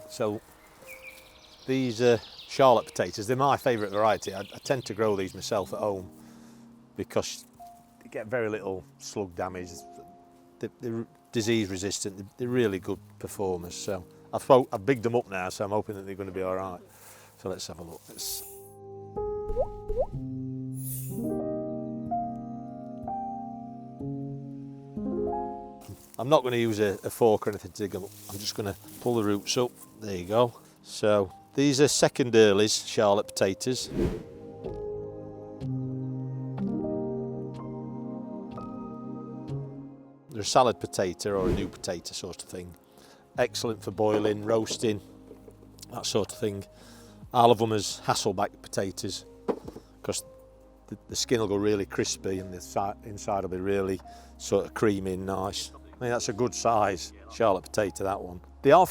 So these Charlotte potatoes, they're my favourite variety. I tend to grow these myself at home because they get very little slug damage. They're disease resistant. They're really good performers. So I've bigged them up now, so I'm hoping that they're going to be all right. So let's have a look. I'm not going to use a fork or anything to dig them up. I'm just going to pull the roots up. There you go. So these are second earlies Charlotte potatoes. They're a salad potato or a new potato sort of thing. Excellent for boiling, roasting, that sort of thing. I love them as Hasselback potatoes because the skin will go really crispy and the inside will be really sort of creamy and nice. I mean, that's a good size Charlotte potato, that one. They are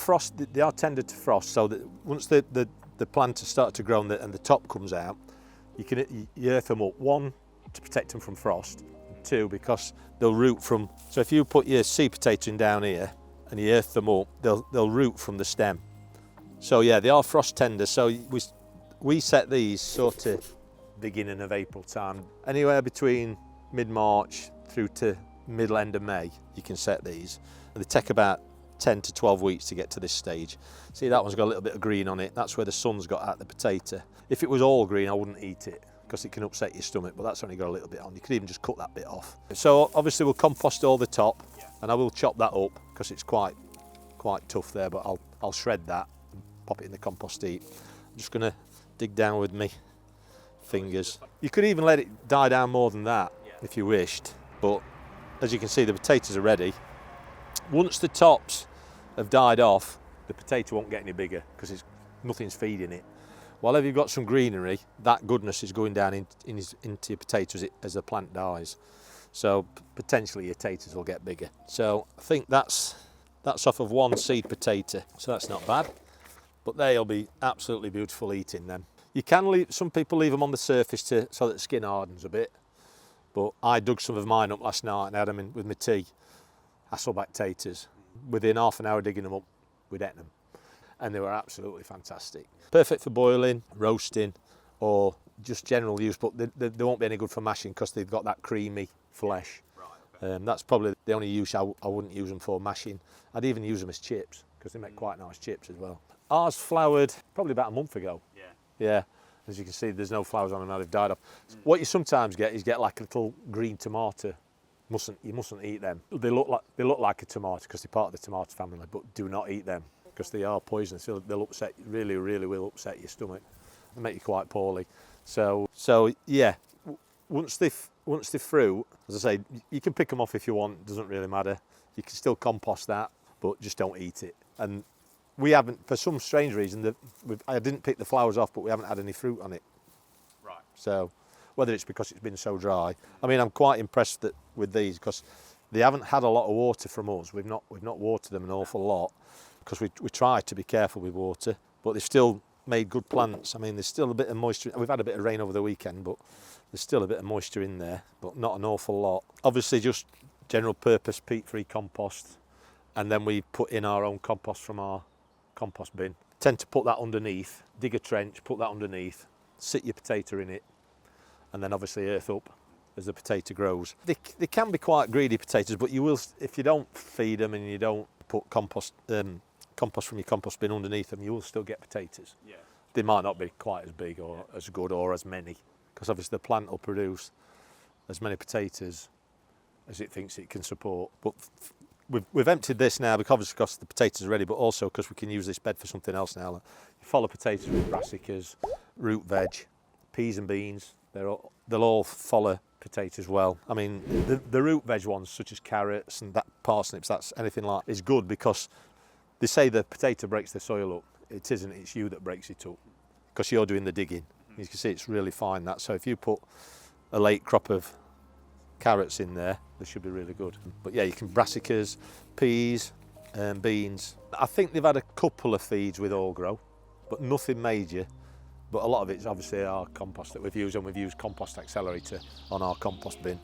tender to frost, so that once the plant has started to grow and the top comes out, you earth them up. One, to protect them from frost. And two, because they'll root from. So if you put your seed potato in down here and you earth them up, they'll root from the stem. So yeah, they are frost tender. So we set these sort of beginning of April time, anywhere between mid-March through to middle end of May. You can set these. And they take about 10 to 12 weeks to get to this stage. See, that one's got a little bit of green on it. That's where the sun's got at the potato. If it was all green, I wouldn't eat it because it can upset your stomach, but that's only got a little bit on. You could even just cut that bit off. So obviously we'll compost all the top, and I will chop that up because it's quite tough there, but I'll shred that and pop it in the compost heap. I'm just gonna dig down with me fingers. You could even let it die down more than that if you wished, but as you can see, the potatoes are ready. Once the tops have died off, the potato won't get any bigger because nothing's feeding it. While you've got some greenery, that goodness is going down into your potatoes as the plant dies. So potentially your potatoes will get bigger. So I think that's off of one seed potato, so that's not bad. But they'll be absolutely beautiful eating them. You can some people leave them on the surface so that the skin hardens a bit. But I dug some of mine up last night and had them in with my tea, Hasselback taters. Within half an hour digging them up, we'd ate them. And they were absolutely fantastic. Perfect for boiling, roasting, or just general use, but they won't be any good for mashing because they've got that creamy flesh. Right. That's probably the only use I wouldn't use them for mashing. I'd even use them as chips because they make quite nice chips as well. Ours flowered probably about a month ago. Yeah. As you can see, there's no flowers on them now, they've died off. What you sometimes get is like a little green tomato. You mustn't eat them. They look like a tomato because they're part of the tomato family, but do not eat them because they are poisonous. They'll upset, really will upset your stomach and make you quite poorly. So yeah, once they're through, as I say, you can pick them off if you want. It doesn't really matter. You can still compost that, but just don't eat it. And we haven't, for some strange reason, I didn't pick the flowers off, but we haven't had any fruit on it. Right. So whether it's because it's been so dry. I mean, I'm quite impressed with these because they haven't had a lot of water from us. We've not watered them an awful lot because we try to be careful with water, but they've still made good plants. I mean, there's still a bit of moisture. We've had a bit of rain over the weekend, but there's still a bit of moisture in there, but not an awful lot. Obviously, just general purpose peat-free compost, and then we put in our own compost from our compost bin. Tend to put that underneath, dig a trench, put that underneath, sit your potato in it, and then obviously earth up as the potato grows. They can be quite greedy potatoes, but you will, if you don't feed them and you don't put compost from your compost bin underneath them, you will still get potatoes. Yeah. They might not be quite as big or as good or as many, because obviously the plant will produce as many potatoes as it thinks it can support. But we've emptied this now because the potatoes are ready, but also because we can use this bed for something else now. You follow potatoes with brassicas, root veg, peas and beans. They'll all follow potatoes well. I mean, the root veg ones, such as carrots and that parsnips, that's anything like, is good because they say the potato breaks the soil up. It isn't, it's you that breaks it up because you're doing the digging. You can see it's really fine, that. So if you put a late crop of carrots in there, they should be really good. But yeah, you can brassicas, peas, beans. I think they've had a couple of feeds with Allgrow, but nothing major. But a lot of it's obviously our compost that we've used, and we've used compost accelerator on our compost bin,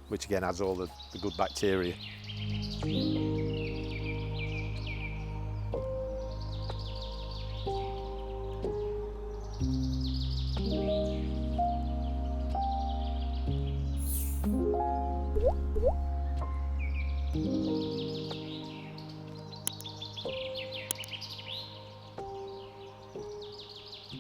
which again adds all the good bacteria. So, 1 2